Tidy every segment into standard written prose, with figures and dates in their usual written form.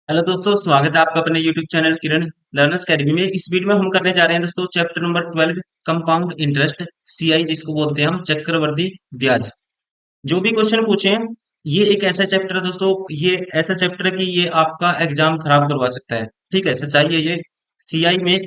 Hello दोस्तों, स्वागत है आपका अपने YouTube चैनल किरण लर्नर्स अकेडमी में। इस वीडियो में हम करने जा रहे हैं दोस्तों chapter number 12 compound interest, CI जिसको बोलते हैं हम, चक्रवर्ती ब्याज। जो भी क्वेश्चन पूछे हैं, ये एक ऐसा चैप्टर है दोस्तों, ये ऐसा चैप्टर है कि ये आपका एग्जाम खराब करवा सकता है। ठीक है, सच्चाई है ये। सीआई में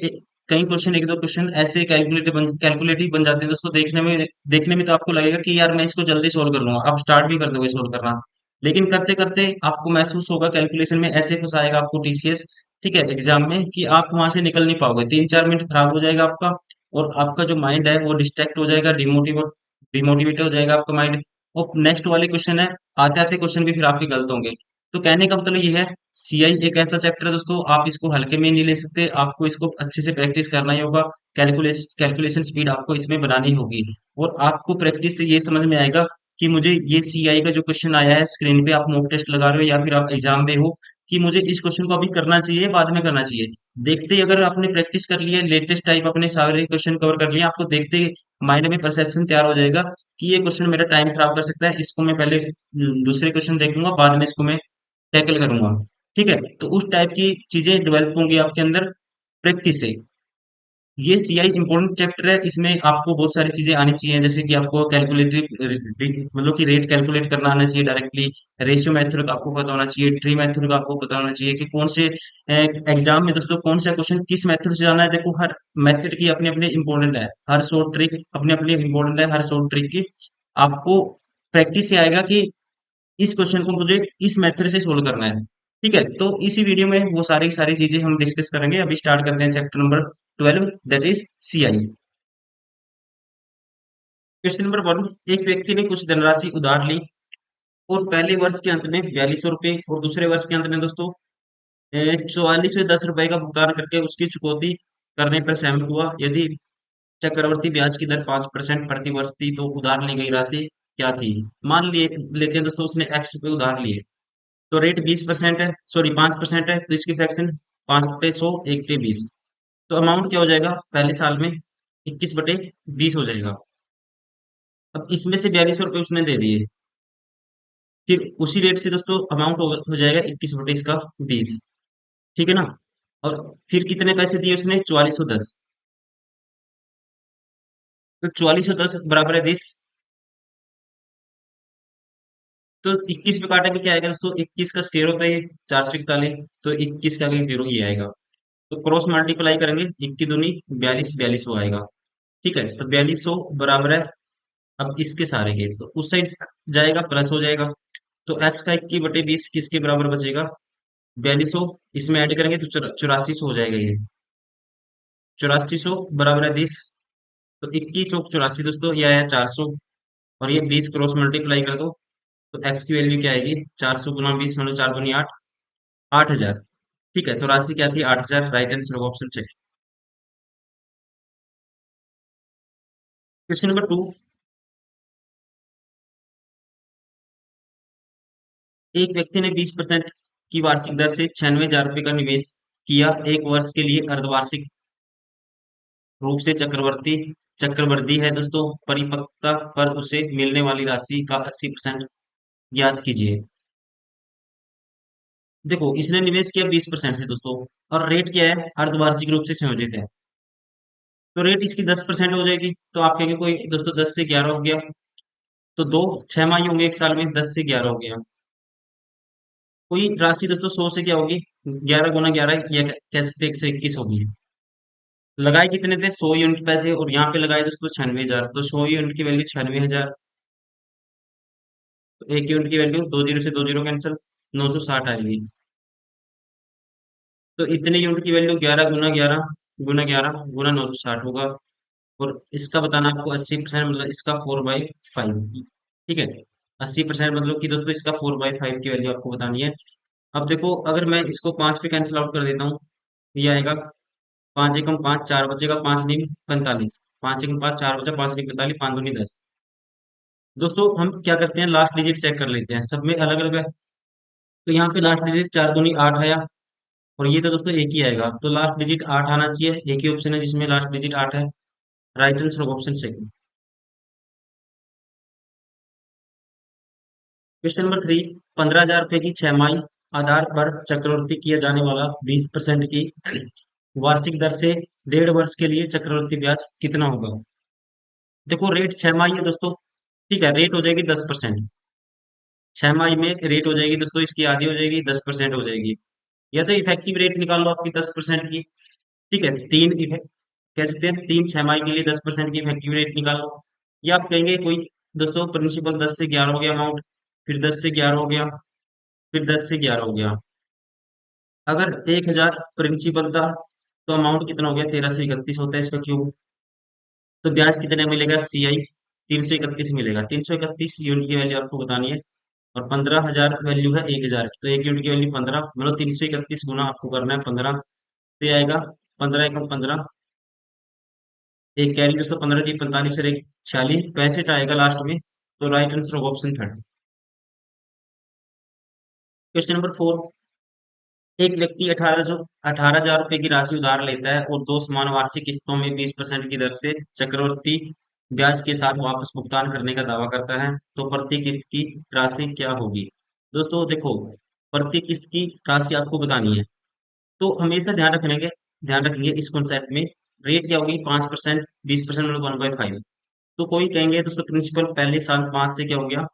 कई क्वेश्चन, एक दो क्वेश्चन ऐसे कैलकुलेटिव बन जाते हैं दोस्तों। देखने में तो आपको लगेगा कि यार मैं इसको जल्दी सोल्व कर लूंगा, आप स्टार्ट भी कर दोगे सोल्व करना, लेकिन करते करते आपको महसूस होगा कैलकुलेशन में ऐसे फंसाएगा आपको टीसीएस, ठीक है, एग्जाम में, कि आप वहां से निकल नहीं पाओगे। 3-4 मिनट खराब हो जाएगा आपका, और आपका जो माइंड है वो डिस्ट्रैक्ट हो जाएगा, डिमोटिवेट हो जाएगा आपका माइंड। और नेक्स्ट वाले क्वेश्चन है, आते आते क्वेश्चन भी फिर आपके गलत होंगे। तो कहने का मतलब ये है, सीआई एक ऐसा चैप्टर है दोस्तों, आप इसको हल्के में नहीं ले सकते, आपको इसको अच्छे से प्रैक्टिस करना ही होगा। कैलकुलेशन स्पीड आपको इसमें बनानी होगी, और आपको प्रैक्टिस से ये समझ में आएगा कि मुझे ये सीआई का जो क्वेश्चन आया है स्क्रीन पे, आप मॉक टेस्ट लगा रहे हो या फिर आप एग्जाम में हो, कि मुझे इस क्वेश्चन को अभी करना चाहिए, बाद में करना चाहिए। देखते ही अगर आपने प्रैक्टिस कर लिया, लेटेस्ट टाइप अपने सारे क्वेश्चन कवर कर लिया, आपको देखते माइंड में परसेप्शन तैयार हो जाएगा कि ये क्वेश्चन मेरा टाइम खराब कर सकता है, इसको मैं पहले दूसरे क्वेश्चन देखूंगा, बाद में इसको मैं टैकल करूंगा। ठीक है, तो उस टाइप की चीजें डेवलप होंगी आपके अंदर प्रैक्टिस से। ये सीआई इंपॉर्टेंट चैप्टर है, इसमें आपको बहुत सारी चीजें आनी चाहिए, जैसे कि आपको कैलकुलेटिव, मतलब कि रेट कैलकुलेट करना आना चाहिए डायरेक्टली। रेशियो मेथड का आपको पता होना चाहिए, ट्री मेथड का आपको पता होना चाहिए कि कौन से एग्जाम में दोस्तों कौन सा क्वेश्चन किस मेथड से जाना है। देखो, हर मेथड की अपनी अपनी इंपॉर्टेंट है, हर शॉर्ट ट्रिक अपनी अपनी इंपॉर्टेंट है, हर शॉर्ट ट्रिक की आपको प्रैक्टिस से आएगा कि इस क्वेश्चन को मुझे इस मेथड से सोल्व करना है। ठीक है, तो इसी वीडियो में वो सारी सारी चीजें हम डिस्कस करेंगे। अभी स्टार्ट करते हैं chapter number 12, that is CI. Question number 1, एक व्यक्ति ने कुछ धनराशि उधार ली और पहले वर्ष के अंत में 4200 रुपये और दूसरे वर्ष के अंत में दोस्तों 4410 रुपए का भुगतान करके उसकी चुकौती करने पर सहमत हुआ। यदि चक्रवर्ती ब्याज की दर 5% प्रति वर्ष थी, तो उधार ली गई राशि क्या थी? मान लिए लेते हैं दोस्तों, उसने एक्स रुपए उधार लिए, तो रेट 20% है, सॉरी 5% है, तो इसकी फ्रैक्शन 5/100, 1/20। तो अमाउंट क्या हो जाएगा पहले साल में? 21/20 हो जाएगा। अब इसमें से 4200 रुपये उसने दे दिए, फिर उसी रेट से दोस्तों अमाउंट हो जाएगा 21/20। ठीक है ना? और फिर कितने पैसे दिए उसने? 4410। तो 4410 बराबर है 20। तो 21 पे काटेंगे, क्या आएगा दोस्तों? 21 का स्क्वायर होता है ये 441, तो 21 का आगे जीरो ही आएगा। तो क्रॉस मल्टीप्लाई करेंगे, 21 दूनी 42, 4200 आएगा। ठीक है, तो 4200 बराबर है, अब इसके सारे के तो उस साइड जाएगा, प्लस हो जाएगा। तो एक्स का 21/20 किसके बराबर बचेगा? 4200। इसमें ऐड करेंगे तो 8400 हो जाएगा ये। 8400 बराबर है 20। तो 21 चौक 84 दोस्तों, ये आया 400, और ये 20 क्रॉस मल्टीप्लाई कर दो, तो एक्स की वैल्यू क्या आएगी? 400 × 20 मतलब 4 दूनी 8, 8000। ठीक है, तो राशि क्या थी? 8000। Right answer option check. Question number 2, एक व्यक्ति ने 20% की वार्षिक दर से 96,000 रुपये का निवेश किया, एक वर्ष के लिए अर्धवार्षिक रूप से चक्रवृद्धि है दोस्तों। परिपक्वता पर उसे मिलने वाली राशि का 80% ज्ञात कीजिए। देखो, इसने निवेश किया 20% से दोस्तों, और रेट क्या है? अर्धवार्षिक रूप से संयोजित है, तो रेट इसकी 10% हो जाएगी। तो आप कहेंगे कोई दोस्तों 10 से 11 हो गया, तो दो 6 माही होंगे एक साल में, 10 से 11 हो गया। कोई राशि दोस्तों 100 से क्या होगी? 11 × 11, या कह सकते हैं 121 होगी। लगाए कितने थे? 100 यूनिट पैसे, और यहाँ पे लगाए दोस्तों 96,000, तो 100 यूनिट की वैल्यू 96,000। तो 1 यूनिट की वैल्यू, 2 जीरो से 2 जीरो कैंसिल, 960 आएगी। तो इतने यूनिट की वैल्यू 11 × 11 × 11 × 960 होगा। और इसका बताना आपको 80%, मतलब इसका 4/5। ठीक है, 80% मतलब कि दोस्तों इसका 4/5 की वैल्यू आपको बतानी है। अब देखो, अगर मैं इसको 5 पे कैंसिल आउट कर देता हूँ, ये आएगा 5 × 5 4 बचेगा, 5×3 = 45, 5 × 5 4 बचा, 5×3 = 45, 5×2 = 10। दोस्तों हम क्या करते हैं, लास्ट डिजिट चेक कर लेते हैं, सब में अलग अलग है। तो यहाँ पे लास्ट डिजिट 4×2 = 8 आया, और ये तो दोस्तों एक ही आएगा, तो लास्ट डिजिट 8 आना चाहिए। एक ही ऑप्शन है जिसमें लास्ट डिजिट 8 है। Right answer option second. Question number 3, 15,000 रुपए की 6 माही आधार पर चक्रवृद्धि किया जाने वाला 20% की वार्षिक दर से 1.5 वर्ष के लिए चक्रवृद्धि ब्याज कितना होगा? देखो रेट 6 माही है दोस्तों। ठीक है, रेट हो जाएगी 10%। 6 माही में रेट हो जाएगी दोस्तों, इसकी आधी हो जाएगी, 10% हो जाएगी। या तो इफेक्टिव रेट निकाल लो आपकी 10% की। ठीक है, कह सकते हैं 3 6 माही के लिए 10% की इफेक्टिव रेट निकाल लो। या आप कहेंगे कोई दोस्तों प्रिंसिपल 10 से 11 हो गया अमाउंट, फिर 10 से 11 हो गया, फिर 10 से 11 हो गया। अगर 1,000 प्रिंसिपल था तो अमाउंट कितना हो गया? 1331 होता है इसका क्यूब। तो ब्याज कितने मिलेगा? CI 331 मिलेगा। 331 यूनिट की वैल्यू आपको बतानी है, और 15,000 वैल्यू है 1,000 की, तो 1 यूनिट की वैल्यू 15, मतलब 331 गुना आपको करना है 15। तो ये आएगा 15 एकम 15, एक कैरी दोस्तों 15 की 45 और एक 46, 65 आएगा लास्ट में। तो राइट आंसर होगा ऑप्शन थर्ड। Question number 4। एक व्यक्ति 18,000 रुपए की राशि उधार लेता है और दो समान वार्षिक किस्तों में 20% की दर से चक्रवृद्धि ब्याज के साथ वापस भुगतान करने का दावा करता है, तो प्रति किस्त की राशि क्या होगी? दोस्तों देखो, प्रति किस्त की राशि आपको बतानी है, तो हमेशा ध्यान रखेंगे इस कॉन्सेप्ट में। रेट क्या होगी? 5%, 20% मतलब 1/5। तो कोई कहेंगे दोस्तों प्रिंसिपल पहले साल 5 से क्या हो गया?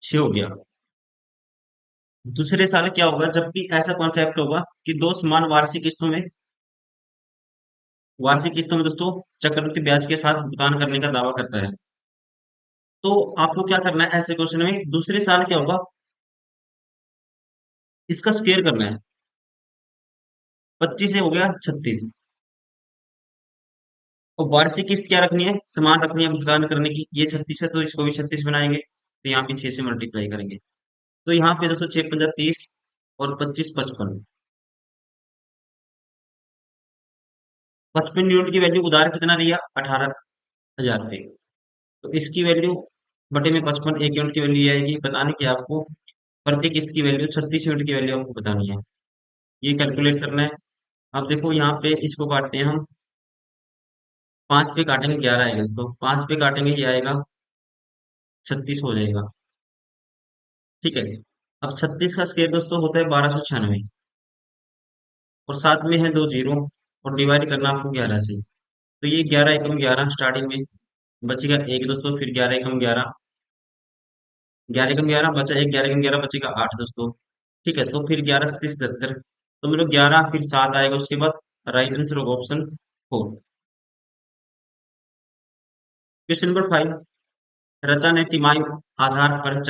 6 हो गया। दूसरे साल क्या होगा? जब भी ऐसा कॉन्सेप्ट होगा कि दो समान वार्षिक किस्तों में दोस्तों चक्रवृद्धि ब्याज के साथ भुगतान करने का दावा करता है, तो आपको क्या करना है ऐसे क्वेश्चन में? दूसरे साल क्या होगा? इसका स्क्वायर करना है। 25 से हो गया 36, और वार्षिक किस्त क्या रखनी है? समान रखनी है भुगतान करने की। ये 36 है तो इसको भी 36 बनाएंगे, तो यहाँ पे 6 से मल्टीप्लाई करेंगे। तो यहाँ पे दोस्तों 6 पंजा 30 और 25 55। 55 यूनिट की वैल्यू उधार कितना लिया? 18,000 रुपए। तो इसकी वैल्यू बटे में 55, 1 यूनिट की वैल्यू ये आएगी। बताने की आपको प्रति किस्त की वैल्यू 36 यूनिट की वैल्यू आपको बतानी है, ये कैलकुलेट करना है। अब देखो यहाँ पे इसको काटते हैं हम। 5 पे काटेंगे 11 आएगा दोस्तों, 5 पे काटेंगे ये आएगा 36 हो जाएगा। ठीक है, अब 36 का स्क्वायर दोस्तों होता है 1296, और साथ में है दो जीरो, और डिवाइड करना आपको 11 से। तो ये 11 एकम 11 स्टार्टिंग में बचेगा एक दोस्तों, फिर 11 एकम 11, 11 एकम 11 बचा एक, 11 एकम 11 बचेगा 8 दोस्तों। ठीक है, तो फिर 11 37 77, तो मेरे 11 फिर 7 आएगा उसके बाद। राइट आंसर होगा ऑप्शन 4। Question number 5। रचा ने तिमाही आधार पर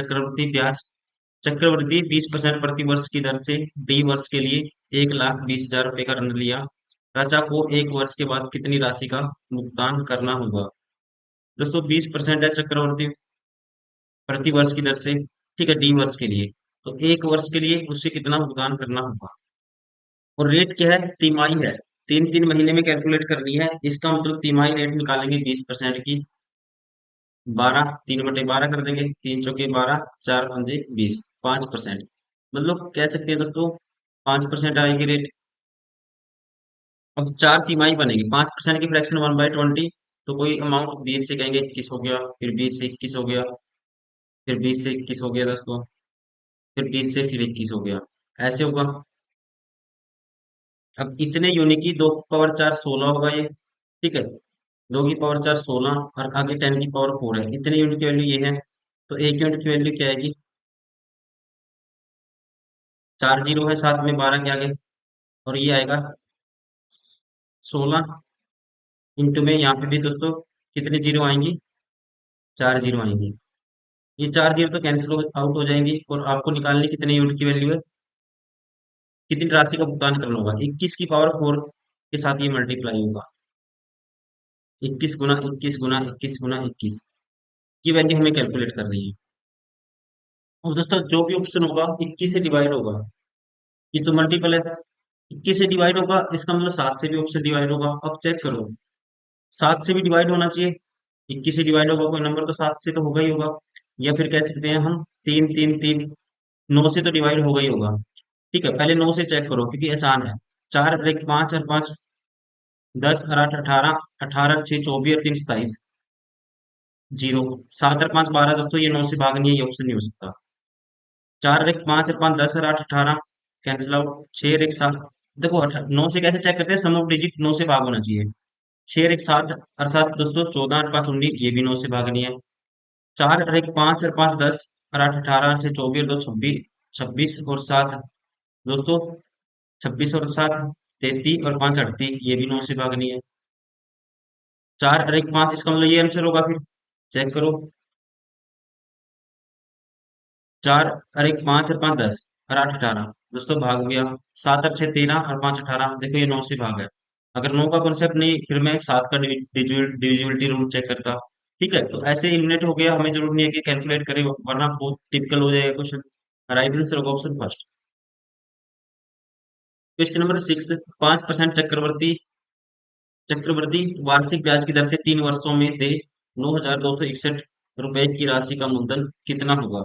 चक्रवृद्धि 20% प्रति वर्ष की दर से D वर्ष के लिए 1,20,000 रुपए का ऋण लिया। रचा को 1 वर्ष के बाद कितनी राशि का भुगतान करना होगा? दोस्तों 20% है चक्रवृद्धि प्रति वर्ष की दर से। ठीक है, D वर्ष के लिए, तो 1 वर्ष के लिए उससे कितना भुगतान करना होगा? और रेट क्या है? तिमाही है, 3 3 महीने में कैलकुलेट करनी है। इसका मतलब तिमाही रेट निकालेंगे 20% की। 12, 3/12 कर देंगे, 3 चौके 12, 4 पंजे 20, 5%। मतलब कह सकते हैं दोस्तों 5% आएगी रेट। अब 4 तिमाही बनेगी, 5% की फ्रैक्शन 1/20, तो कोई अमाउंट 20 से कहेंगे 21 हो गया, फिर 20 से 21 हो गया, फिर 20 से 21 हो गया दोस्तों, फिर 20 से फिर 21 हो गया, ऐसे होगा। अब इतने यूनिट की 2 की पावर 4 16 होगा ये। ठीक है, 2 की पावर 4 16, और आगे 10 की पावर 4 है। इतने यूनिट की वैल्यू ये है, तो एक यूनिट की वैल्यू क्या आएगी? 4 जीरो है साथ में 12 के आगे, और ये आएगा 16 इंटू में यहाँ पे भी दोस्तों कितने जीरो आएंगी? 4 जीरो आएंगी। ये 4 जीरो तो कैंसिल आउट हो जाएंगी, और आपको निकालनी कितने यूनिट की वैल्यू है, कितनी राशि का भुगतान करना होगा? 21 की पावर 4 के साथ ये मल्टीप्लाई होगा। 21 गुना 21 गुना 21 गुना 21 की वैल्यू हमें कैलकुलेट कर रही है। और दोस्तों जो भी ऑप्शन होगा 21 से डिवाइड होगा, ये तो मल्टीपल है। 21 से डिवाइड होगा, इसका मतलब 7 से भी ऑप्शन डिवाइड होगा। अब चेक करो, 7 से भी डिवाइड होना चाहिए। 21 से डिवाइड होगा कोई नंबर तो 7 से तो होगा ही होगा। या फिर कह सकते हैं हम 3 3 3, 9 से तो डिवाइड होगा ही होगा। ठीक है, पहले 9 से चेक करो क्योंकि आसान है। 4 और 1 5 और 5 10 और 8 18, 18 और 6 24 और 3 27, जीरो। 7 और 5 12 दोस्तों, ये 9 से भाग नहीं है, ये ऑप्शन नहीं हो सकता। चार एक पांच और पांच 10 और 8 18 कैंसिल आउट। छह और एक सात। देखो 9 से कैसे चेक करते हैं, सम ऑफ डिजिट 9 से भाग होना चाहिए। छह और एक सात और सात दोस्तों 14 और पांच 19, ये भी 9 से भागनी है। चार और एक पांच और पांच 10 और आठ 18 से 24 और दो 26, 26 और सात दोस्तों 26 और सात 33 और पांच 38, ये भी 9 से भागनी है। चार और एक पांच, इसका मतलब ये आंसर होगा फिर। चेक करो। चार और एक पांच और पांच 10 और आठ 18 दोस्तों भाग गया। सात और छह 13 और पांच 18, देखो ये 9 से भाग है। अगर 9 का कॉन्सेप्ट नहीं, फिर मैं सात का डिविजिबिलिटी रूल चेक करता। ठीक है, तो ऐसे एलिमिनेट हो गया, हमें जरूरत नहीं है कि कैलकुलेट करें, वरना बहुत टिपिकल हो जाएगा क्वेश्चन। राइट आंसर होगा ऑप्शन फर्स्ट। क्वेश्चन नंबर 6, 5% चक्रवर्ती चक्रवर्ती वार्षिक ब्याज की दर से 3 वर्षों में दे 9,261 रुपए की राशि का मूलधन कितना होगा।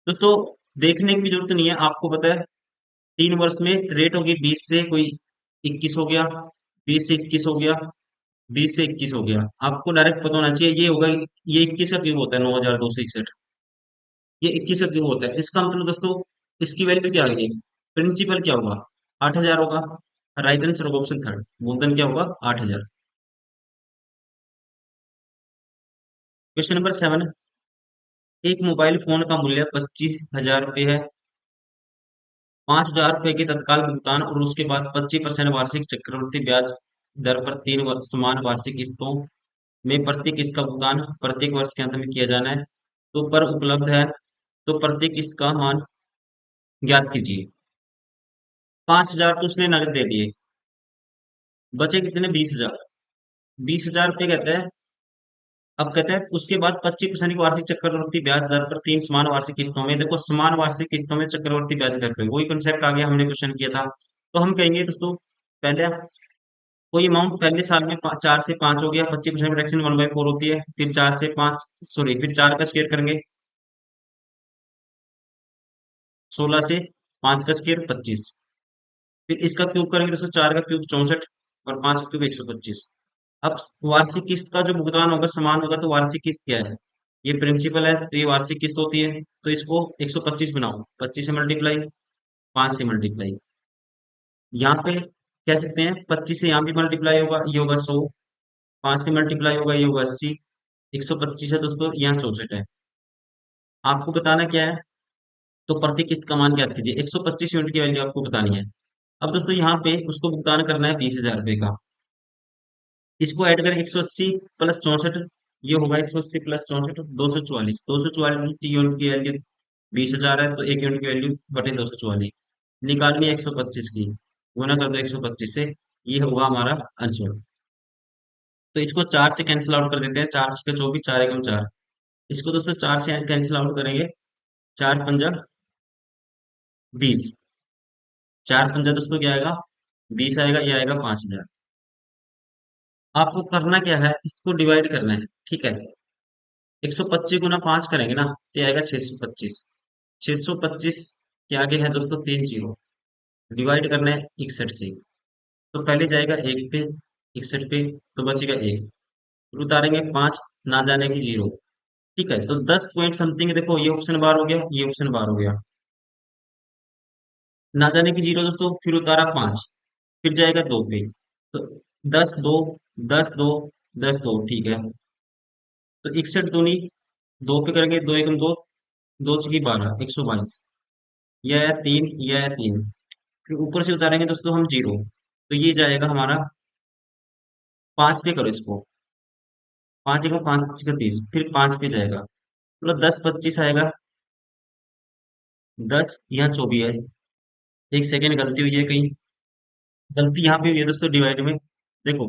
दोस्तों देखने की भी जरूरत नहीं है, आपको पता है। 3 वर्ष में रेट होगी 20 से कोई 21 हो गया, 20 से 21 हो गया, 20 से 21 हो गया। आपको डायरेक्ट पता होना चाहिए ये होगा। ये 21 का क्यों होता है 9,261, ये 21 का क्यों होता है, इसका मतलब दोस्तों इसकी वैल्यू क्या आ गई। प्रिंसिपल क्या होगा, 8,000 होगा। राइट आंसर होगा ऑप्शन थर्ड, मूलधन क्या होगा 8,000। क्वेश्चन नंबर 7, एक मोबाइल फोन का मूल्य 25,000 रुपये है। 5,000 रुपये के तत्काल भुगतान और उसके बाद 25% वार्षिक चक्रवृद्धि ब्याज दर पर समान वार्षिक किस्तों में प्रति किस्त का भुगतान प्रत्येक वर्ष के अंत में किया जाना है, तो पर उपलब्ध है, तो प्रति किस्त का मान ज्ञात कीजिए। 5,000 तो उसने नगद दे दिए, बचे कितने 20,000। 20,000 रुपये कहते हैं। अब कहते हैं उसके बाद 25% की वार्षिक चक्रवृद्धि ब्याज दर पर तीन समान वार्षिक किस्तों में, देखो समान वार्षिक किस्तों में चक्रवृद्धि ब्याज दर पे वही कंसेप्ट आ गया, हमने क्वेश्चन किया था। तो हम कहेंगे दोस्तों पहले कोई अमाउंट पहले साल में 4 से 5 हो गया, 25% रिडक्शन 1/4 होती है। फिर 4 से 5, सॉरी फिर 4 का स्क्वायर करेंगे 16 से 5 का स्क्वायर 25। फिर इसका क्यूब करेंगे दोस्तों, 4 का क्यूब 64 और 5 का क्यूब 125। अब वार्षिक किस्त का जो भुगतान होगा समान होगा, तो वार्षिक किस्त क्या है, ये प्रिंसिपल है तो ये वार्षिक किस्त होती है। तो इसको 125 बनाओ, 25 से मल्टीप्लाई 5 से मल्टीप्लाई, यहाँ पे कह सकते हैं 25 से यहाँ भी मल्टीप्लाई होगा, ये होगा 100। 5 से मल्टीप्लाई होगा, ये होगा 80। 125 है दोस्तों, यहाँ 64 है। आपको बताना क्या है, तो प्रति किस्त का मान ज्ञात कीजिए। 125 यूनिट की वैल्यू आपको बतानी है। अब दोस्तों यहाँ पे उसको भुगतान करना है 20,000 रुपये का। इसको ऐड करें 180 प्लस 64, ये होगा 180 प्लस 64 244। 244 यूनिट की वैल्यू 20,000 है, तो एक यूनिट की वैल्यू बटे 244 निकालनी है 125 की, गुना कर दो 125 से, ये होगा हमारा आंसर। तो इसको 4 से कैंसिल आउट कर देते हैं, 4 छक्के 24, 4 एकम 4। इसको दोस्तों 4 से कैंसिल आउट करेंगे, 4 पंजा 20, 4 पंजा दोस्तों क्या आएगा 20 आएगा, ये आएगा 5,000। आपको करना क्या है, इसको डिवाइड करना है। ठीक है, 125 गुना 5 करेंगे ना, तो ये आएगा 625। 625 के आगे है दोस्तों 3 जीरो, डिवाइड करना है 61 से। तो पहले जाएगा 1 पे, 61 पे, तो बचेगा 1। फिर उतारेंगे 5, ना जाने की 0। ठीक है, तो 10 पॉइंट समथिंग, देखो ये ऑप्शन बार हो गया, ये ऑप्शन बार हो गया। ना जाने की 0 दोस्तों, फिर उतारा 5, फिर जाएगा 2 पे, तो 10 2, 10 2, 10 2, ठीक है। तो 61 दूनी 2 पे करेंगे, 2 एकम 2, 2 छकी 12, 122। यह है 3, यह है 3। फिर ऊपर से उतारेंगे दोस्तों हम 0, तो ये जाएगा हमारा 5 पे, करो इसको 5 एकम 5 का 30, फिर 5 पे जाएगा, मतलब 10 25 आएगा। 10 यहाँ 24 है, एक सेकेंड गलती हुई है कहीं, गलती यहाँ पे हुई है दोस्तों डिवाइड में। देखो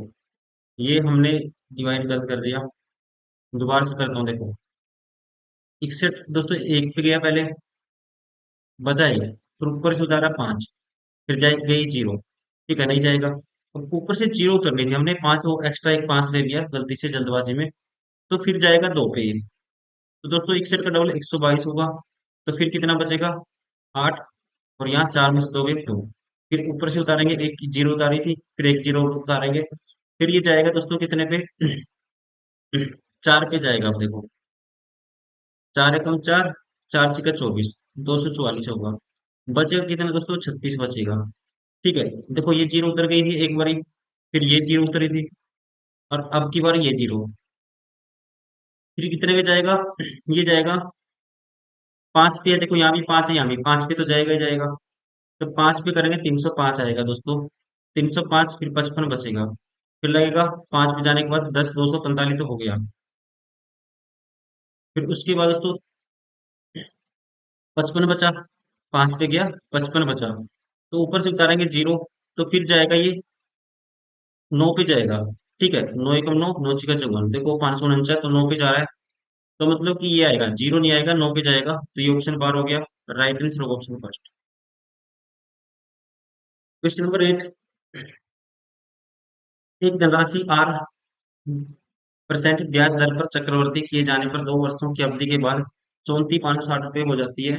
ये हमने डिवाइड गलत कर दिया, दोबारा से करता हूँ। देखो 61 दोस्तों 1 पे गया पहले, बचा एक, फिर ऊपर से उतारा 5, फिर जाए गई 0। ठीक है, नहीं जाएगा। अब ऊपर से 0 उतरनी थी, हमने 5 वो एक्स्ट्रा एक 5 ले लिया गलती से जल्दबाजी में, तो फिर जाएगा 2 पे ये। तो दोस्तों 61 का डबल 122 होगा, तो फिर कितना बचेगा 8, और यहाँ 4 में से दोगे 2। फिर ऊपर से उतारेंगे, एक 0 उतारी थी, फिर एक 0 उतारेंगे, फिर ये जाएगा दोस्तों कितने पे 4 पे जाएगा। अब देखो 4 एकम 4, चार छिका 24, 244 होगा। बचेगा कितना दोस्तों? 36 बचेगा। ठीक है, देखो ये जीरो उतर गई थी एक बारी, फिर ये जीरो उतरी थी, और अब की बार ये जीरो, फिर कितने पे जाएगा? ये जाएगा 5 पे है, देखो यहाँ भी 5 है, यहाँ भी 5 पे तो जाएगा ही जाएगा। तो 5 पे करेंगे 305 आएगा दोस्तों, 305, फिर 55 बचेगा, फिर लगेगा 5 पे जाने के बाद 10, 245 तो हो गया। फिर उसके बाद दोस्तों 55 बचा, 5 पे गया, 55 बचा, तो ऊपर से उतारेंगे जीरो, तो फिर जाएगा ये 9 पे जाएगा। ठीक है, 9 एकम 9, 9 छिका 54, देखो 549, तो 9 पे जा रहा है, तो मतलब कि ये आएगा, जीरो नहीं आएगा, 9 पे जाएगा, तो ये ऑप्शन बार हो गया। राइट आंसर होगा ऑप्शन फर्स्ट। क्वेश्चन नंबर 8, एक धनराशि आर परसेंट ब्याज दर पर चक्रवृद्धि किए जाने पर 2 वर्षों की अवधि के बाद 34,560 रुपये हो जाती है,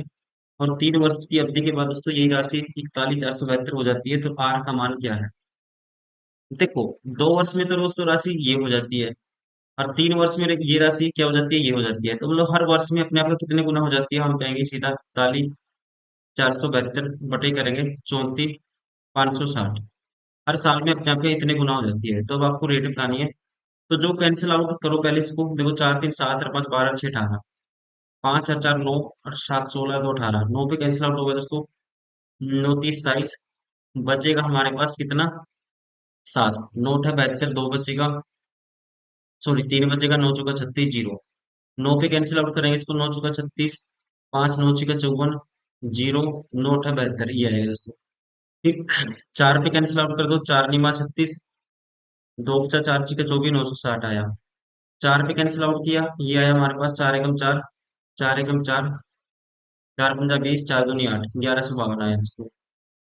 और 3 वर्ष की अवधि के बाद दोस्तों यही राशि 41,472 हो जाती है, तो आर का मान क्या है? देखो, 2 वर्ष में तो दोस्तों राशि ये हो जाती है, और 3 वर्ष में ये राशि क्या हो जाती है? ये हो जाती है, तो मतलब हर वर्ष में अपने आप को कितने गुना हो जाती है? हम कहेंगे सीधा 41,472 बटे करेंगे 34,560, हर साल में अपने आप के इतने गुना हो जाती है। तो अब आपको रेट बतानी है, तो जो कैंसिल आउट करो पहले इसको, देखो 4 3 7 और 5 12 6 18, 5 और 4 9 और 7 16 2 18, 9 पे कैंसिल आउट होगा दोस्तों, 9 30 27, बचेगा हमारे पास कितना? 7, 9 अठा 72, 2 बचेगा, सॉरी 3 बचेगा, 9 चौका 36, जीरो। 9 पे कैंसिल आउट करेंगे इसको, 9 चौका 36, 5 9 छिका 54, जीरो, 9 अठा 72, ये आएगा दोस्तों। फिर 4 पे कैंसिल आउट कर दो, 4 निमा 36, 2 बचा 4 छिका 24, 960 आया। 4 पे कैंसिल आउट किया, ये आया हमारे पास 4 एकम 4, 4 एकम 4, 4 पंजा 20, 4 दूनी 8, 1152 आया दोस्तों।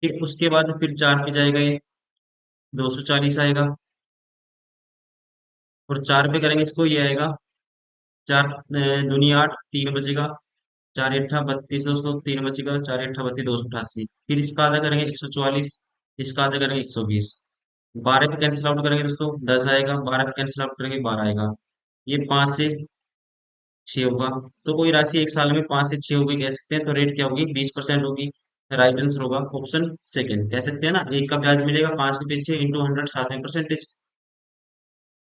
फिर उसके बाद फिर 4 पे जाएगा ये, 240 आएगा, और 4 पे करेंगे इसको, ये आएगा 4 दूनी 8, 3 बचेगा, 4 अट्ठा 32, दोस्तों 3 बचेगा, 4 अट्ठा 32, 288, फिर इसका आधा करेंगे 144, इसका आधा करेंगे 120, 12 पे कैंसिल आउट करेंगे दोस्तों 10 आएगा, 12 पे कैंसिल आउट करेंगे 12 आएगा, ये 5 से 6 होगा। तो कोई राशि एक साल में 5 से 6 होगी कह सकते हैं, तो रेट क्या होगी? 20% होगी। राइट आंसर होगा ऑप्शन सेकंड, कह सकते हैं ना, एक का ब्याज मिलेगा 5 के पीछे इंटू 100, साथ में परसेंटेज।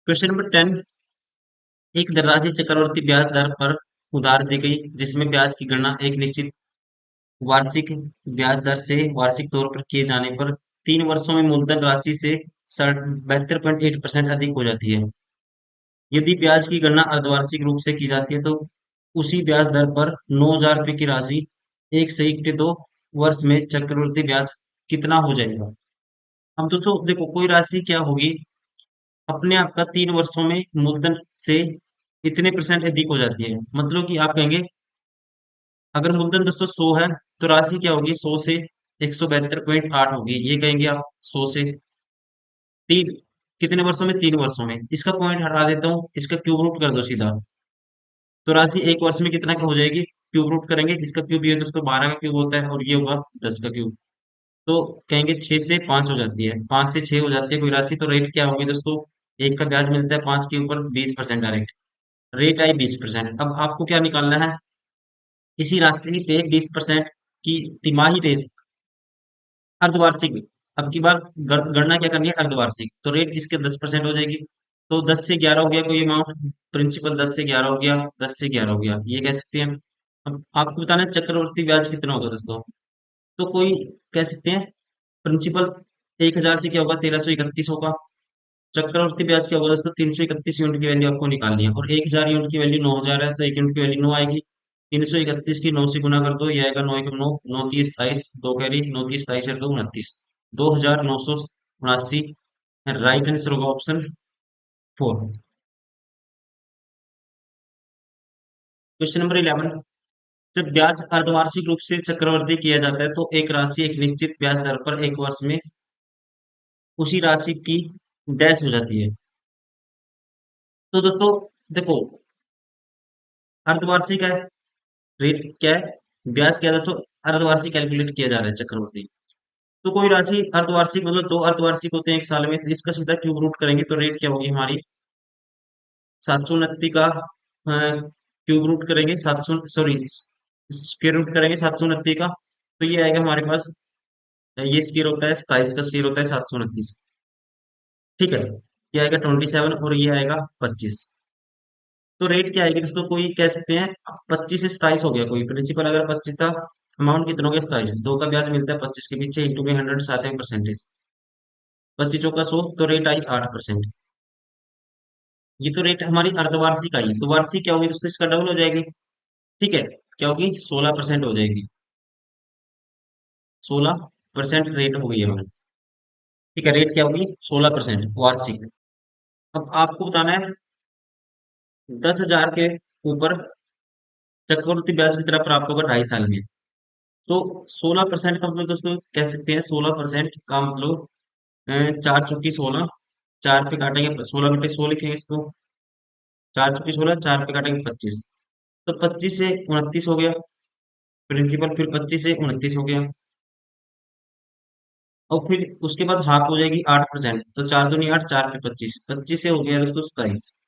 क्वेश्चन नंबर 10, एक धनराशि चक्रवर्ती ब्याज दर पर उधार दी गई, जिसमें ब्याज की गणना एक निश्चित वार्षिक ब्याज दर से वार्षिक तौर पर किए जाने पर 3 वर्षों में मूलधन राशि से 72.8% अधिक हो जाती है। यदि ब्याज की गणना अर्धवार्षिक रूप से की जाती है, तो उसी ब्याज दर पर 9,000 रुपये की राशि एक सहित के 2 वर्ष में चक्रवृद्धि ब्याज कितना हो जाएगा? अब दोस्तों देखो, कोई राशि क्या होगी, अपने आप का 3 वर्षों में मूलधन से इतने परसेंट अधिक हो जाती है, मतलब कि आप कहेंगे अगर मूलधन दोस्तों 100 है, तो राशि क्या होगी? 100 से 172.8 होगी, ये कहेंगे आप 100 से तीन, कितने वर्षों में? 3 वर्षों में। इसका पॉइंट हटा देता हूँ, इसका क्यूब रूट कर दो सीधा, तो राशि एक वर्ष में कितना का हो जाएगी? क्यूब रूट करेंगे, इसका क्यूब ये दोस्तों 12 का क्यूब होता है, और ये होगा 10 का क्यूब, तो कहेंगे 6 से 5 हो जाती है, 5 से 6 हो जाती है कोई राशि, तो रेट क्या होगी दोस्तों? एक का ब्याज मिलता है 5 के ऊपर 20% डायरेक्ट, रेट आई 20%। अब आपको क्या निकालना है? इसी राशि पे 20% की तिमाही रेट, अर्धवार्षिक, अब की बार गणना क्या करनी है? अर्धवार्षिक, तो रेट इसके 10% हो जाएगी, तो 10 से 11 हो गया कोई अमाउंट, प्रिंसिपल 10 से 11 हो गया, 10 से 11 हो गया, ये कह सकते हैं। अब आपको बताना है चक्रवर्ती ब्याज कितना होगा दोस्तों, तो कोई कह सकते हैं प्रिंसिपल 1,000 से क्या होगा? 1,331 होगा। चक्रवर्ती ब्याज क्या होगा दोस्तों? 331 यूनिट की वैल्यू आपको निकालनी है, और 1,000 यूनिट की वैल्यू 9,000 है, तो 1 यूनिट की वैल्यू 9 आएगी। 331 की 9 से गुना कर दो, ये आएगा 9 एकम 9, 9 30 27, 2 कैरी, 9 30 27 और 2 29, 2,979। राइट आंसर होगा ऑप्शन 4। क्वेश्चन नंबर 11, जब ब्याज अर्धवार्षिक रूप से चक्रवृद्धि किया जाता है, तो एक राशि एक निश्चित ब्याज दर पर एक वर्ष में उसी राशि की डैश हो जाती है। तो दोस्तों देखो, अर्धवार्षिक है, रेट क्या है? ब्याज क्या है दोस्तों? अर्धवार्षिक कैलकुलेट किया जा रहा है चक्रवृद्धि, तो कोई राशि अर्धवार्षिक मतलब 2 अर्धवार्षिक होते हैं एक साल में, तो इसका सीधा क्यूब रूट करेंगे, तो रेट क्या होगी हमारी? 729 का क्यूब रूट करेंगे, 700, सॉरी स्क्वायर रूट करेंगे 729 का, तो ये आएगा हमारे पास, ये स्क्वायर होता है 27 का, स्क्वायर होता है 729। ठीक है, ये आएगा 27 और ये आएगा 25। तो रेट क्या आएगी दोस्तों, कोई कह सकते हैं 25 से 27 हो गया, कोई प्रिंसिपल अगर 25 था, अमाउंट कितना हो गया 27, दो का ब्याज मिलता है 25 के पीछे, इंटू में 100 साथ में परसेंटेज, 25 चौका 100, तो रेट आई 8%। ये तो रेट हमारी अर्धवार्षिक आई, तो वार्षिक क्या होगी दोस्तों, इसका डबल हो जाएगी। ठीक है, क्या होगी 16% हो जाएगी, 16% रेट हो गई है हमारी। ठीक है, रेट क्या होगी 16% वार्षिक। अब आपको बताना है 10,000 के ऊपर चक्रवृद्धि ब्याज की तरह प्राप्त होगा 2.5 साल में। तो 16% का मतलब दोस्तों कह सकते हैं, 16% का मतलब 4 चौकी 16, 4 पे काटेंगे 16/100 लिखेंगे इसको, 4 चौकी 16, 4 पे काटेंगे 25, तो 25 से 29 हो गया प्रिंसिपल, फिर 25 से 29 हो गया, और फिर उसके बाद हाफ हो जाएगी 8%, तो 4 दूनी 8, 4 पे 25, 25 से हो गया दोस्तों 27।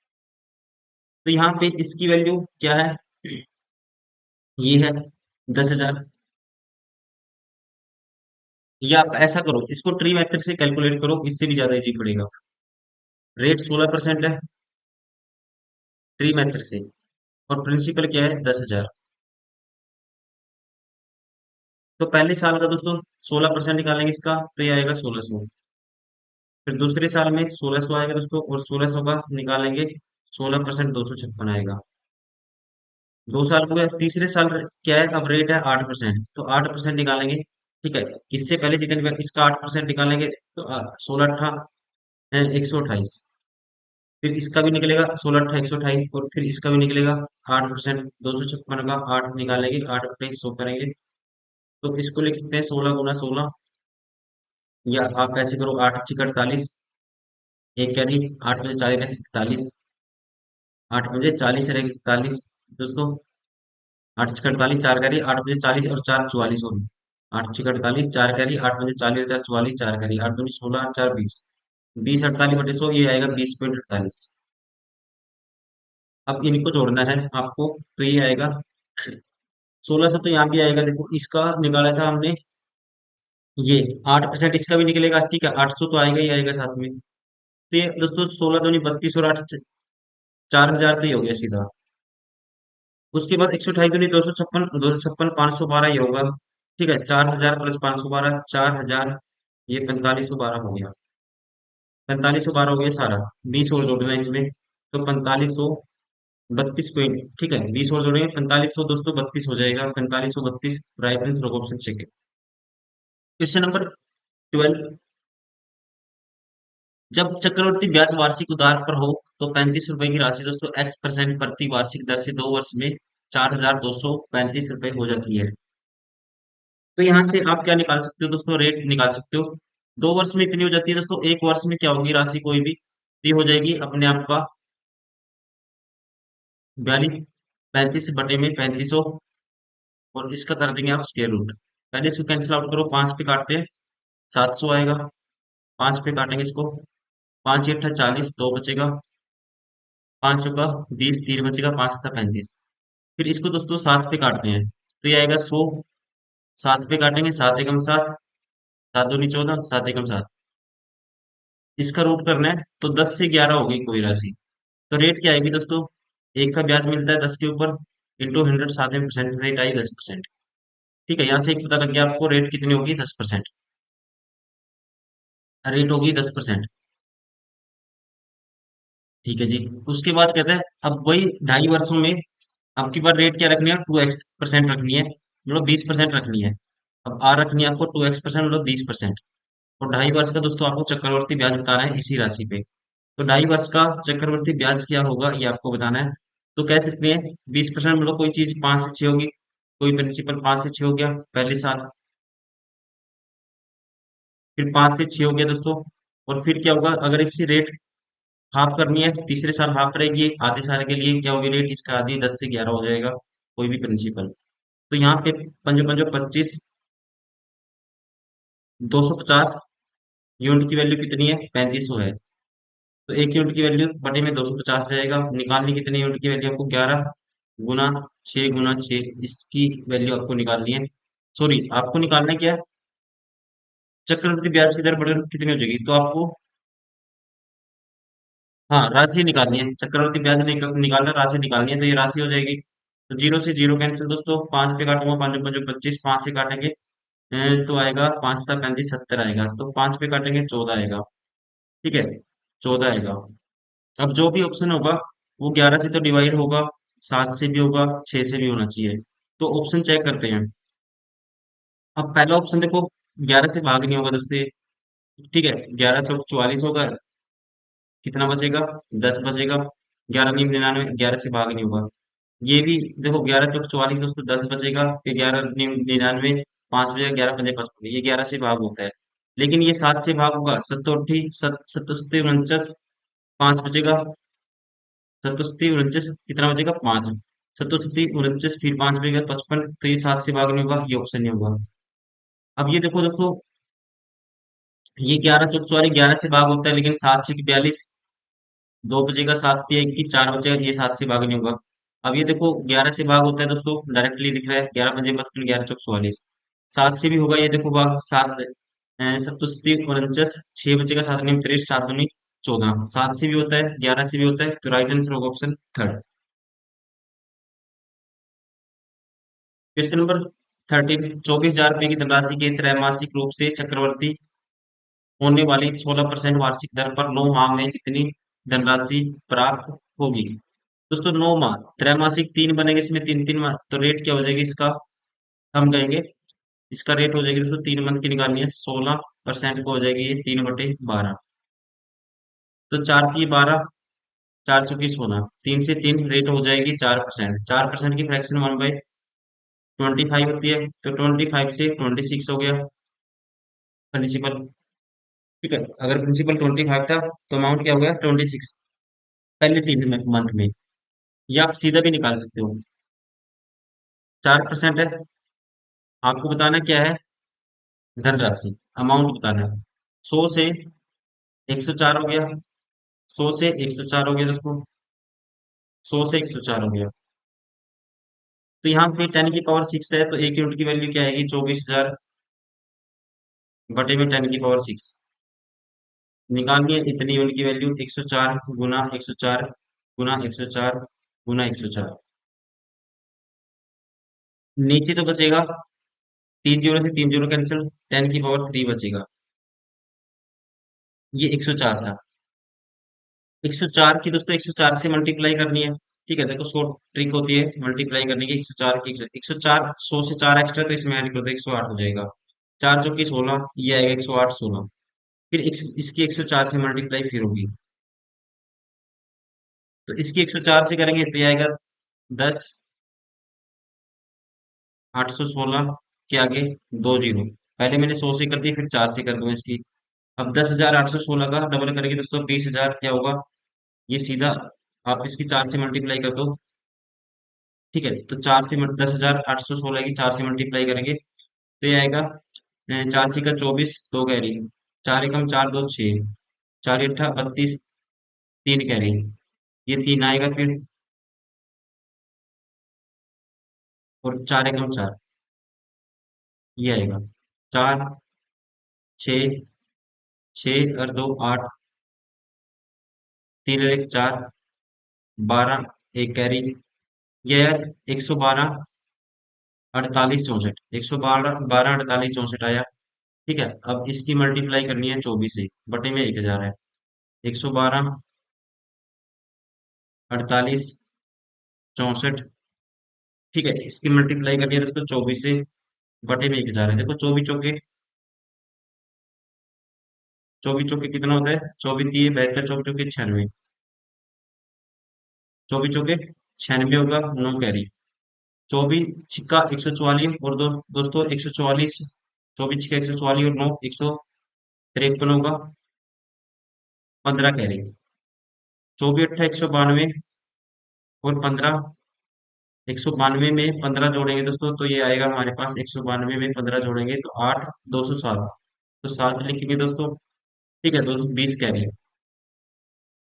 तो यहाँ पे इसकी वैल्यू क्या है, ये है 10,000। या आप ऐसा करो, इसको ट्री मेथड से कैलकुलेट करो, इससे भी ज्यादा इजी पड़ेगा। रेट 16% है ट्री मेथड से, और प्रिंसिपल क्या है 10,000। तो पहले साल का दोस्तों 16% निकालेंगे इसका, तो ये आएगा 1600। फिर दूसरे साल में 1600 आएगा दोस्तों, और 1600 का निकालेंगे 16%, 256 आएगा। 2 साल हो गया, तीसरे साल क्या है, अब रेट है 8%, तो 8% निकालेंगे। ठीक है, इससे पहले जितने इसका 8% निकालेंगे, तो 16 अट्ठा 128, फिर इसका भी निकलेगा 16 अट्ठा 128, और फिर इसका भी निकलेगा 8%, 256 का 8 निकालेंगे, 8/100 करेंगे, तो इसको लिख सकते हैं 16 × 16, या आप ऐसे करो 8 × 6 = 48, एक कैरी 8 × 5 = 40 रहे 41, 8 × 5 = 40 रहेगी 41 दोस्तों, 8 × 6 = 48, 4 कैरी 8 × 5 = 40 और 4 = 44 होगी, 8 × 6 = 48, 4 कैरी 8 × 5 = 40 और 4 = 44, 4 कैरी 8 × 2 = 16, 4 = 20, 20 48/100, ये आएगा 20.48। अब इनको जोड़ना है आपको, तो ये आएगा 1600, तो यहाँ भी आएगा, देखो इसका निकाला था हमने, ये 8% इसका भी निकलेगा। ठीक है, 800 तो आएगा ही आएगा साथ में, तो ये दोस्तों 16 दूनी 32 और 8 4,000, तो ये हो गया सीधा। उसके बाद 128 दूनी 256, 256 512 ये होगा। ठीक है, 4,000 प्लस 512, 4,000, ये 4512 हो गया, 4512 हो गया सारा। 20 और जोड़ना है इसमें, तो 4532 ठीक है, 20 और जोड़ेंगे 4500 दोस्तों 32 हो जाएगा, 4532 right answer option second. Question number 12, जब चक्रवर्ती ब्याज वार्षिक उधार पर हो, तो 35 रुपए की राशि दोस्तों x% प्रति वार्षिक दर से 2 वर्ष में 4,235 रुपए हो जाती है। तो यहाँ से आप क्या निकाल सकते हो दोस्तों, रेट निकाल सकते हो। 2 वर्ष में इतनी हो जाती है दोस्तों, एक वर्ष में क्या होगी राशि कोई भी, ये हो जाएगी अपने आप का 42, 35/3500, और इसका कर देंगे आप स्क्वायर रूट। पहले इसको कैंसिल आउट करो, 5 पे काटते हैं 700 आएगा, 5 पे काटेंगे इसको, 5 × 8 = 40, 2 बचेगा, 5 × 20, 3 बचेगा, 5 × 35। फिर इसको दोस्तों 7 पे काटते हैं, तो ये आएगा 100, 7 पे काटेंगे 7 एकम 7, 7 दूनी 14, 7 एकम 7, इसका रूट करना है, तो 10 से 11 होगी कोई राशि, तो रेट क्या आएगी दोस्तों, एक का ब्याज मिलता है 10 के ऊपर, इंटू 100 साथ में परसेंट, रेट आई 10%। ठीक है, यहाँ से एक पता लग गया आपको, रेट कितनी होगी 10%, रेट होगी 10%। ठीक है जी, उसके बाद कहते हैं अब वही 2.5 वर्षों में आपकी बार रेट क्या रखनी है, 2x% रखनी है, मतलब 20% रखनी है। अब आर रखनी है आपको 2x% मतलब 20%, और 2.5 वर्ष का दोस्तों आपको चक्रवर्ती ब्याज बताना है इसी राशि पे। तो 2.5 वर्ष का चक्रवर्ती ब्याज क्या होगा ये आपको बताना है। तो कह सकते हैं 20% मतलब कोई चीज 5 से 6 होगी, कोई प्रिंसिपल 5 से 6 हो गया पहले साल, फिर 5 से 6 हो गया दोस्तों, और फिर क्या होगा अगर इसकी रेट हाफ करनी है, तीसरे साल हाफ रहेगी, आधे साल के लिए क्या होगी रेट इसका, आधी 10 से 11 हो जाएगा कोई भी प्रिंसिपल। तो यहाँ पे पंजो पंजो 25, 250 यूनिट की वैल्यू कितनी है 3500 है, तो 1 यूनिट की वैल्यू बटे में 250 जाएगा, निकालनी कितनी यूनिट की वैल्यू आपको 11, गुना 6 गुना 6, इसकी वैल्यू आपको निकालनी है। सॉरी, आपको निकालना है क्या है? चक्रवृद्धि ब्याज की दर बढ़कर कितनी हो जाएगी, तो आपको, हाँ, राशि निकालनी है। चक्रवृद्धि ब्याज निकालना, राशि निकालनी है, तो ये राशि हो जाएगी। तो जीरो से जीरो कैंसिल दोस्तों, पांच पे काटूंगा, पांच पंजे 25, पांच से काटेंगे तो आएगा पांच था 35, 70 आएगा, तो पांच पे काटेंगे 14 आएगा। ठीक है, 14 आएगा। अब जो भी ऑप्शन होगा वो 11 से तो डिवाइड होगा, सात से भी होगा, छह से भी होना चाहिए। तो ऑप्शन चेक करते हैं। अब पहला ऑप्शन देखो, 11 से भाग नहीं होगा दोस्तों ये। ठीक है, 11 चौक 44 होगा, कितना बचेगा? 10 बचेगा। 11 नीम 99, 11 से भाग नहीं होगा। ये भी देखो, 11 चौक 44 दोस्तों, 10 बचेगा, फिर 11 नीम 99, पांच बचेगा, 11 पंजे 55, ये 11 से भाग होता है। लेकिन ये सात से भाग होगा, सत्तोठी सत्तोस्ती 49, पांच बचेगा। सत्तोस्ती 49, कितना बचेगा? पांच। सत्तोस्ती 49, फिर पांच बचेगा 55, तो ये सात से भाग नहीं होगा, ये ऑप्शन नहीं होगा। अब ये देखो दोस्तों, ये 11 चौक 44, 11 से भाग होता है, लेकिन सात छः 42, दो बचेगा, सात पे एक की, चार बचेगा, ये सात से भाग नहीं होगा। अब ये देखो, 11 से भाग होता है दोस्तों, डायरेक्टली दिख रहा है, 11 पंजे 55, 11 चौक 44, सात से भी होगा, ये देखो भाग, सात सत्तोस्ती 49, छह बचेगा, सात नीम 23, सात दूनी 14, सात से भी होता है, 11 से भी होता है, तो राइट आंसर होगा ऑप्शन थर्ड। क्वेश्चन नंबर 13, 24,000 रुपए की धनराशि के त्रैमासिक रूप से चक्रवर्ती होने वाली 16% वार्षिक दर पर 9 माह में कितनी धनराशि प्राप्त होगी? दोस्तों 9 माह, त्रैमासिक तीन बनेंगे, इसमें तीन तीन माह, तो रेट क्या हो जाएगी इसका? हम कहेंगे इसका रेट हो जाएगी दोस्तों, 3 मंथ की निकालनी है, 16% को हो जाएगी ये 3/12। तो चार तीन 12, चार चौकी 16, तीन से तीन रेट हो जाएगी 4%। 4% की फ्रैक्शन 1/25 होती है, तो 25 से 26 हो गया प्रिंसिपल। ठीक है, अगर प्रिंसिपल 25 था तो अमाउंट क्या हो गया? 26, पहले 3 मंथ में। या आप सीधा भी निकाल सकते हो। 4% है, आपको बताना क्या है? धनराशि, अमाउंट बताना है। 100 से 104 हो गया, 100 से 104 हो गया दोस्तों, 100 से 104 हो गया। तो यहाँ पे 10 की पावर 6 है, तो एक यूनिट की वैल्यू क्या आएगी? 24,000 बटे में 10 की पावर 6। निकालनी है इतनी यूनिट की वैल्यू, 104 गुना 104 गुना 104 गुना 104। नीचे तो बचेगा, तीन जीरो से तीन जीरो कैंसिल, 10 की पावर 3 बचेगा। ये 104 था। 104 की दोस्तों 104 से मल्टीप्लाई करनी है। ठीक है, देखो शॉर्ट ट्रिक होती है मल्टीप्लाई करने की। 104 की 104, 100 से चार एक्स्ट्रा, तो इसमें ऐड कर दो, 108 हो जाएगा। चार चौकी 16, ये आएगा 108 16। फिर इसकी 104 से मल्टीप्लाई फिर होगी, तो इसकी 104 से करेंगे तो ये आएगा 10, 816 के आगे दो जीरो। पहले मैंने 100 से कर दी, फिर चार से कर दूं इसकी। अब 10,816 का डबल करेंगे दोस्तों, 20,000 क्या होगा? ये सीधा आप इसकी चार से मल्टीप्लाई कर दो। ठीक है, तो 10,816 की चार से मल्टीप्लाई करेंगे तो ये आएगा चार छः का 24, दो कैरी, चार एकम चार, दो छः, चार अट्ठा 32, तीन कैरी, ये तीन आएगा फिर, और चार एकम चार, ये आएगा चार, छः, छः और दो आठ, तीन और एक चार, 12, एक कैरी, ये है 112, 48 64, 112 12 48 64 आया। ठीक है, अब इसकी मल्टीप्लाई करनी है 24 से, बटे में 1,000 है। 112 48 64। ठीक है, इसकी मल्टीप्लाई करनी है दोस्तों 24 से, बटे में 1,000 है। देखो चौबीस चौके कितना होता है? चौबीस दिए 72, चौबीस चौके 96, 24 चौके 96 होगा, नो कैरी। 24 छिक्का 144, और दोस्तों 144, 24 छिक्का 144 और नौ 153 होगा, 15 कैरी। 24 अट्ठा 192, और 15, 192 में 15 जोड़ेंगे दोस्तों, तो ये आएगा हमारे पास, 192 में 15 जोड़ेंगे तो 8, 207, तो 7 लिखेंगे दोस्तों। ठीक है दोस्तों, 20 कैरी।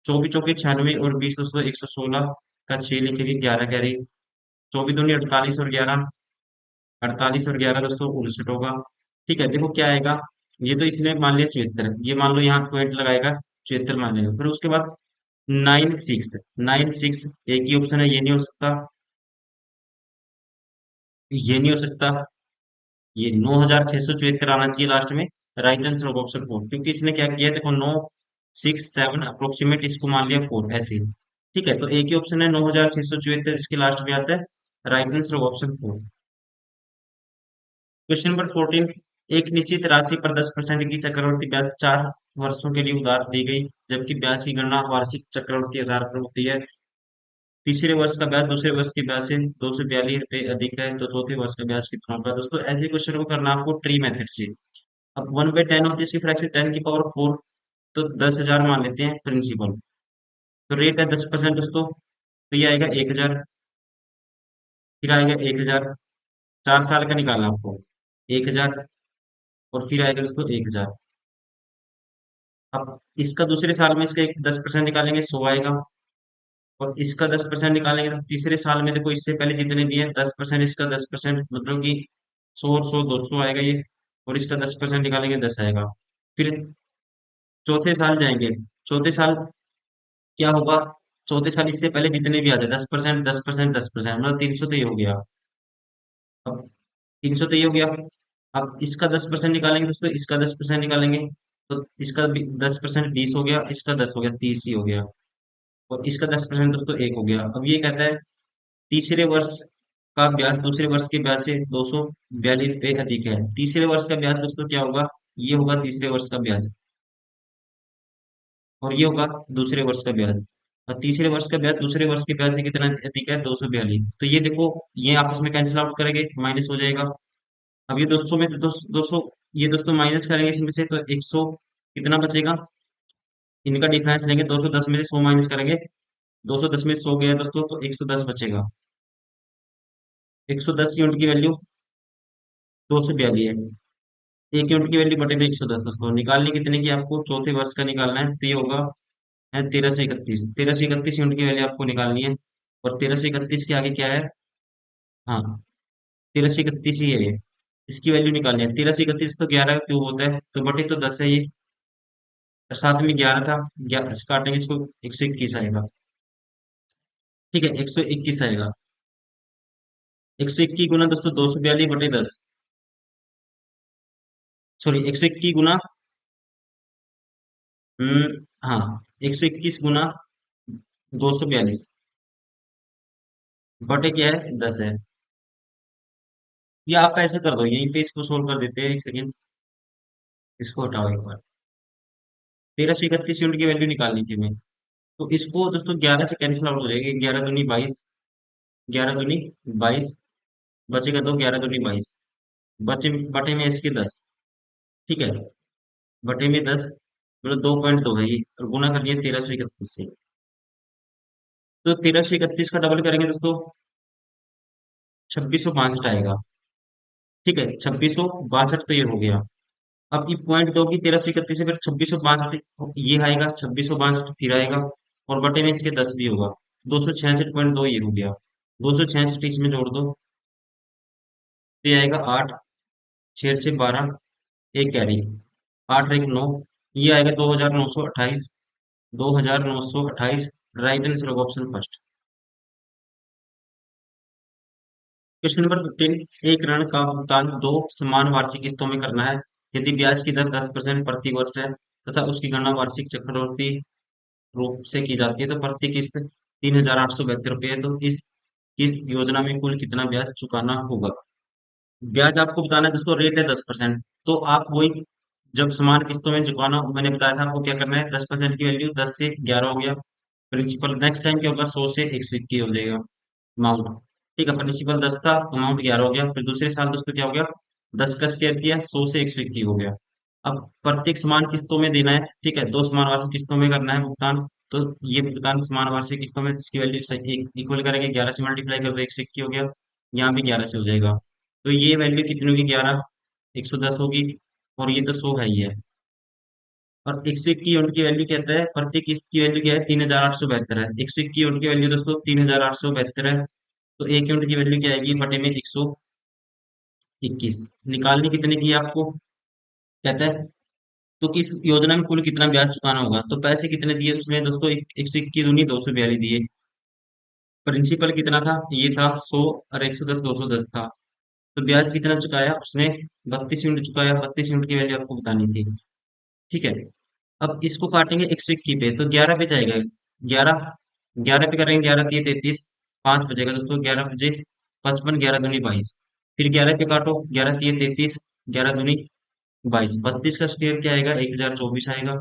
24 चौके 96 और 20 दोस्तों 116 का 6 लिखेंगे, 11 कैरी। 24 दूनी 48 और 11, 48 और 11 दोस्तों 59 होगा। ठीक है, देखो क्या आएगा। ये तो इसने मान लिया 74, ये मान लो यहाँ पॉइंट लगाएगा, 74 मान लेगा। फिर उसके बाद 96, 96 एक ही ऑप्शन है, ये नहीं हो सकता, ये नहीं हो सकता, ये 9674 आना चाहिए लास्ट में। राइट आंसर होगा ऑप्शन 4, क्योंकि इसने क्या किया है, देखो 967 अप्रोक्सीमेट इसको मान लिया 4 ऐसे ही। ठीक है, तो एक ही ऑप्शन है 9674 जिसके लास्ट में आता है। राइट आंसर होगा ऑप्शन 4। क्वेश्चन नंबर 14, एक निश्चित राशि पर 10% की चक्रवृद्धि ब्याज 4 वर्षों के लिए उधार दी गई, जबकि ब्याज की गणना वार्षिक चक्रवृद्धि आधार पर होती है। तीसरे वर्ष का ब्याज दूसरे वर्ष के ब्याज से 242 रुपये अधिक है, तो चौथे वर्ष का ब्याज कितना होगा। दोस्तों ऐसे क्वेश्चन को करना आपको ट्री मेथड से। अब 1/10 होती है इसकी फ्रैक्शन 10 की पावर 4, तो 10,000 मान लेते हैं प्रिंसिपल। तो रेट है 10% दोस्तों, तो ये आएगा 1,000, फिर आएगा 1,000, 4 साल का निकालना आपको, 1,000, और फिर आएगा दोस्तों 1,000। अब इसका दूसरे साल में इसका एक 10% निकालेंगे, 100 आएगा। और इसका 10% निकालेंगे तो तीसरे साल में देखो इससे पहले जितने दिए 10%, इसका 10% मतलब कि 100 और 100 200 आएगा ये। और इसका 10% निकालेंगे, 10 आएगा। फिर चौथे साल जाएंगे, चौथे साल क्या होगा, चौथे साल इससे पहले जितने भी आ जाए 10%, 10%, 10%, मतलब 300 तो ये हो गया। अब 300 तो ये हो गया। अब इसका 10% निकालेंगे दोस्तों, इसका 10% निकालेंगे, तो इसका 10% 20 हो गया, इसका 10 हो गया, 30 ही हो गया। और इसका 10% दोस्तों 1 हो गया। अब ये कहता है तीसरे वर्ष का ब्याज दूसरे वर्ष के ब्याज से 242 रुपये अधिक है। तीसरे वर्ष का ब्याज दोस्तों क्या होगा, ये होगा तीसरे वर्ष का ब्याज, और ये होगा दूसरे वर्ष का ब्याज। और तीसरे वर्ष का ब्याज दूसरे वर्ष के ब्याज से कितना अधिक है, 242। तो ये देखो, ये आपस में कैंसिल आउट करेंगे, माइनस हो जाएगा। अब ये 200 में तो 200, ये दोस्तों माइनस करेंगे इसमें से, तो 100 कितना बचेगा, इनका डिफरेंस लेंगे, 210 में से 100 माइनस करेंगे, 210 में 100 गया दोस्तों, तो 110 बचेगा। 110 यूनिट की वैल्यू 242 है। एक यूनिट की वैल्यू बटे में 110 दोस्तों, निकालनी कितने की आपको, चौथे वर्ष का निकालना है, तो ये होगा 1331, 1331 यूनिट की वैल्यू आपको निकालनी है। और 1331 के आगे क्या है, हाँ 1331 ही है ये, इसकी वैल्यू निकालनी है। 1331 तो 11 का क्यूब होता है, तो बटे तो 10 है ये, और साथ में 11 था, 11 से काटेंगे इसको, 121 आएगा। ठीक है, 121 आएगा। 121 गुना दोस्तों 242 बटे 10, सॉरी 121 गुना, हाँ 121 गुना 242 बटे क्या है, 10 है। या आप ऐसा कर दो, यहीं पे इसको सोल्व कर देते हैं, एक सेकेंड, इसको हटाओ एक बार। 1331 यूनिट की वैल्यू निकालनी थी मैं, तो इसको दोस्तों 11 से कैंसिल आउट हो जाएगी, 11 दूनी 22, 11 दूनी 22, बचेगा तो 11 दूनी 22, बचे बटे में इसके 10। ठीक है, बटे में 10, मतलब 2.2 है ये, और गुना कर लिया 1331 से। तो 1331 का डबल करेंगे दोस्तों, 2662 आएगा। ठीक है, 2662 तो ये हो गया। अब ये पॉइंट दो की 1331 से फिर 2662 ये आएगा, 2662 फिर आएगा, और बटे में इसके 10 भी होगा, 266.2 ये हो गया। 266 इसमें जोड़ दो, तो ये आएगा 8, 6 से 12, एक कैरी, 8 और 1 9, ये आएगा 2928, 2928। राइट आंसर होगा ऑप्शन फर्स्ट। क्वेश्चन नंबर 15, एक ऋण का भुगतान दो समान वार्षिक किस्तों में करना है, यदि ब्याज की दर 10% प्रति वर्ष है तथा उसकी गणना वार्षिक चक्रवृद्धि रूप से की जाती है, तो प्रति किस्त 3,872 रुपये है। तो इस किस्त योजना में कुल कितना ब्याज चुकाना होगा। ब्याज आपको बताना है दोस्तों, रेट है 10%, तो आप वही जब समान किस्तों में चुकाना, मैंने बताया था आपको क्या करना है, 10% की वैल्यू 10 से 11 हो गया प्रिंसिपल। नेक्स्ट टाइम क्या होगा, 100 से 121 हो जाएगा अमाउंट। ठीक है, प्रिंसिपल 10 था, अमाउंट 11 हो गया। फिर दूसरे साल दोस्तों क्या हो गया, 10 का स्क्वायर किया, 100 से 121 हो गया। अब प्रत्येक समान किस्तों में देना है, ठीक है, दो समान वार्षिक किस्तों में करना है भुगतान। तो ये भुगतान समान वार्षिक किस्तों में, इसकी वैल्यू इक्वल करेंगे, 11 से मल्टीप्लाई कर दो, 121 हो गया, यहाँ भी 11 से हो जाएगा। तो ये वैल्यू कितनी होगी, 11, 110 होगी, और ये तो 100 है ही है। और 121 यूनिट की वैल्यू कहता है, प्रत्येक किस्त की वैल्यू क्या है, 3,872 है। 121 यूनिट की वैल्यू दोस्तों 3,872 है। तो 1 यूनिट की वैल्यू क्या आएगी, बटे में 121। निकालनी कितने की है आपको, कहता है तो कि इस योजना में कुल कितना ब्याज चुकाना होगा। तो पैसे कितने दिए उसमें दोस्तों, 121 दूनी 242 दिए। प्रिंसिपल कितना था, ये था 100, और 110 210 था। तो ब्याज कितना चुकाया उसने, 32 यूनिट चुकाया। 32 यूनिट की वैल्यू आपको बतानी थी। ठीक है, अब इसको काटेंगे 121 पे, तो 11 पे जाएगा। 11, 11 पे करेंगे, 11 तिये 33, 5 बचेगा दोस्तों, 11 बजे 55, 11 दूनी 22। फिर 11 पे काटो, 11 तिये 33, 11 दूनी 22, 32 का स्क्वायर क्या आएगा, 1024 आएगा।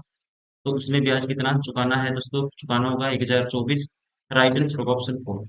तो उसने ब्याज कितना चुकाना है दोस्तों, चुकाना होगा 1024। Right answer option 4।